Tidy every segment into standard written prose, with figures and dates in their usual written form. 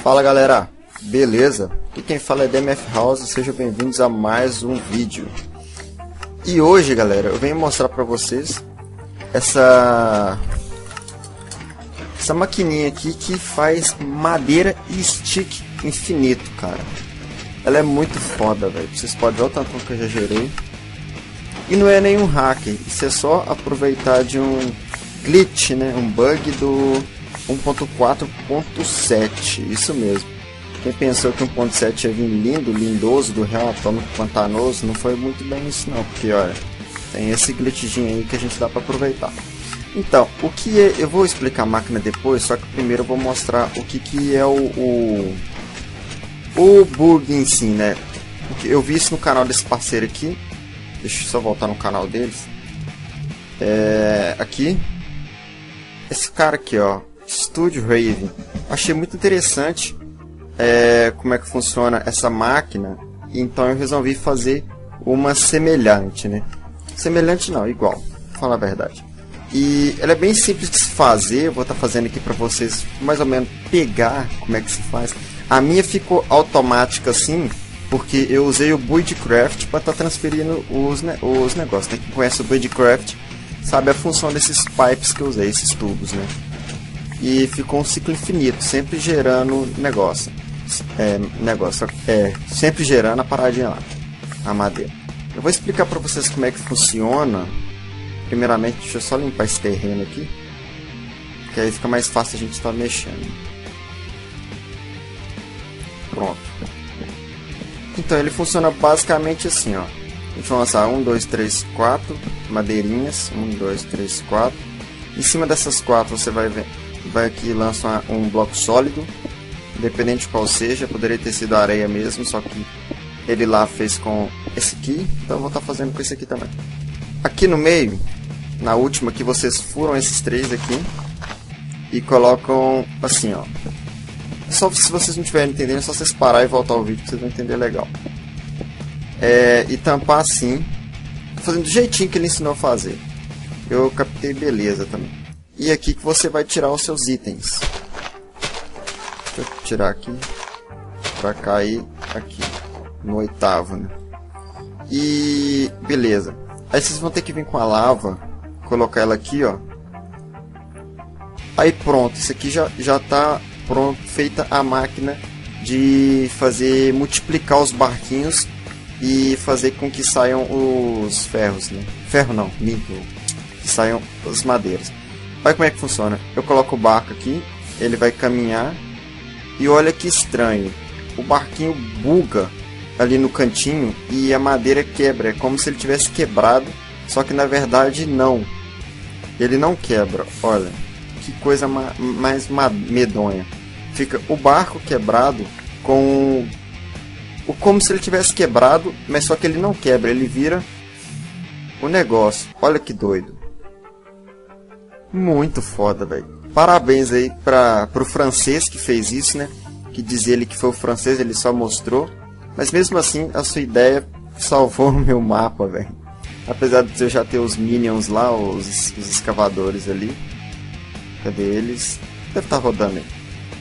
Fala galera, beleza? Aqui quem fala é DMF House, sejam bem-vindos a mais um vídeo. E hoje galera, eu venho mostrar pra vocês essa maquininha aqui que faz madeira e stick infinito, cara. Ela é muito foda, velho. Vocês podem ver o tanto que eu já gerei. E não é nenhum hacker, isso é só aproveitar de um glitch, né? Um bug do 1.4.7, isso mesmo. Quem pensou que 1.7 ia vir lindo, lindoso, do Real Atômico Pantanoso, não foi muito bem isso não, porque olha, tem esse glitchzinho aí que a gente dá para aproveitar. Então, o que é, eu vou explicar a máquina depois, só que primeiro eu vou mostrar o que é o bug em si, né? Porque eu vi isso no canal desse parceiro aqui. Deixa eu só voltar no canal deles. Aqui, esse cara aqui, ó, Studio Raven. Achei muito interessante como é que funciona essa máquina. Então eu resolvi fazer uma semelhante, né? Semelhante não, igual, pra falar a verdade. E ela é bem simples de se fazer. Eu vou estar fazendo aqui para vocês mais ou menos pegar como é que se faz. A minha ficou automática assim, porque eu usei o Buildcraft para estar transferindo os negócios, né? Quem conhece o Buildcraft sabe a função desses pipes que eu usei, esses tubos, né? E ficou um ciclo infinito, sempre gerando negócio. Sempre gerando a paradinha lá, a madeira. Eu vou explicar para vocês como é que funciona. Primeiramente, deixa eu só limpar esse terreno aqui, que aí fica mais fácil a gente estar mexendo. Pronto. Então ele funciona basicamente assim, ó. A gente vai lançar 1, 2, 3, 4 madeirinhas. 1, 2, 3, 4. Em cima dessas 4 você vai aqui e lança um bloco sólido. Independente de qual seja, poderia ter sido areia mesmo, só que ele lá fez com esse aqui. Então eu vou estar fazendo com esse aqui também. Aqui no meio, na última, que vocês furam esses 3 aqui e colocam assim, ó. Só se vocês não estiverem entendendo, é só vocês parar e voltar o vídeo que vocês vão entender legal. E tampar assim, fazendo do jeitinho que ele ensinou a fazer. Eu captei beleza também. E aqui que você vai tirar os seus itens. Deixa eu tirar aqui pra cair aqui no 8º, né? E beleza. Aí vocês vão ter que vir com a lava, colocar ela aqui, ó. Aí pronto, isso aqui já tá pronto, feita a máquina de fazer multiplicar os barquinhos e fazer com que saiam os ferros, né? Ferro não, minto, que saiam as madeiras. Olha como é que funciona. Eu coloco o barco aqui, ele vai caminhar e olha que estranho. O barquinho buga ali no cantinho e a madeira quebra. É como se ele tivesse quebrado, só que na verdade não. Ele não quebra, olha. Que coisa mais medonha. Fica o barco quebrado com como se ele tivesse quebrado, mas só que ele não quebra, ele vira o negócio. Olha que doido. Muito foda, velho. Parabéns aí pro francês que fez isso, né? Que diz ele que foi o francês, ele só mostrou. Mas mesmo assim, a sua ideia salvou o meu mapa, velho. Apesar de eu já ter os minions lá, os escavadores ali. Cadê eles? Deve estar rodando aí.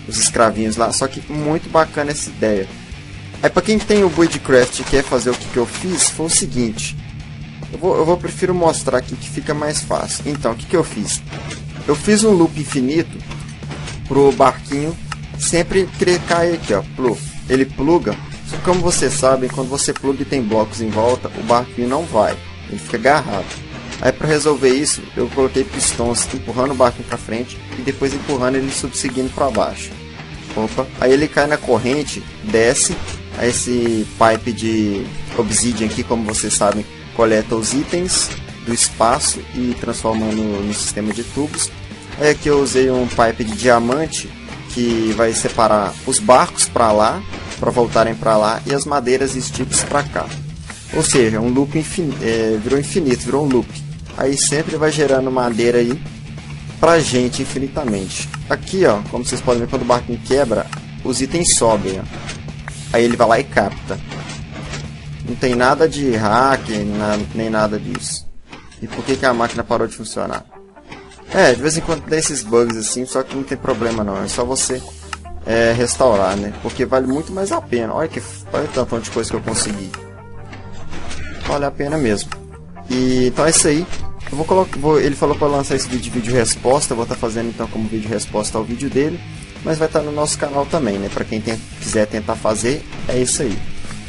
Os escravinhos lá. Só que muito bacana essa ideia. Aí pra quem tem o Buildcraft e quer fazer o que eu fiz, foi o seguinte. Eu prefiro mostrar aqui que fica mais fácil. Então, o que eu fiz? Eu fiz um loop infinito pro barquinho sempre cair aqui, ó. Ele pluga. Só que como vocês sabem, quando você pluga e tem blocos em volta, o barquinho não vai. Ele fica agarrado. Aí para resolver isso, eu coloquei pistões empurrando o barquinho para frente e depois empurrando ele subseguindo para baixo. Opa, aí ele cai na corrente, desce, aí esse pipe de obsidian aqui, como vocês sabem, coleta os itens do espaço e transforma no sistema de tubos. Aí aqui eu usei um pipe de diamante que vai separar os barcos para lá, para voltarem para lá, e as madeiras e sticks para cá. Ou seja, um loop virou infinito, virou um loop. Aí sempre vai gerando madeira aí pra gente infinitamente. Aqui, ó, como vocês podem ver, quando o barquinho quebra, os itens sobem, ó. Aí ele vai lá e capta. Não tem nada de hack, nem nada disso. E por que a máquina parou de funcionar? De vez em quando tem esses bugs assim, só que não tem problema não. É só você restaurar, né? Porque vale muito mais a pena. Olha o tanto de coisa que eu consegui. Vale a pena mesmo. E então é isso aí. Eu vou colocar, ele falou para lançar esse vídeo de vídeo resposta. Eu vou estar fazendo então como vídeo resposta ao vídeo dele. Mas vai estar no nosso canal também, né? Para quem quiser tentar fazer, é isso aí.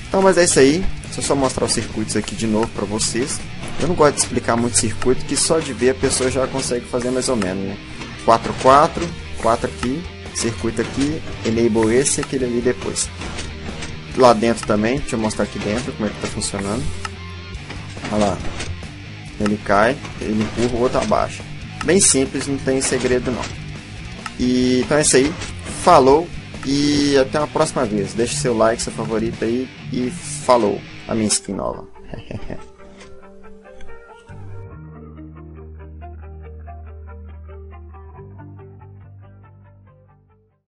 Então, mas é isso aí. Deixa eu só mostrar os circuitos aqui de novo para vocês. Eu não gosto de explicar muito circuito, que só de ver a pessoa já consegue fazer mais ou menos, né? 4, 4, 4 aqui, circuito aqui, enable esse e aquele ali depois. Lá dentro também, deixa eu mostrar aqui dentro como é que está funcionando. Olha lá, ele cai, ele empurra, o outro abaixa. Bem simples, não tem segredo não. E então é isso aí, falou e até uma próxima vez. Deixe seu like, seu favorito aí e falou, a minha skin nova.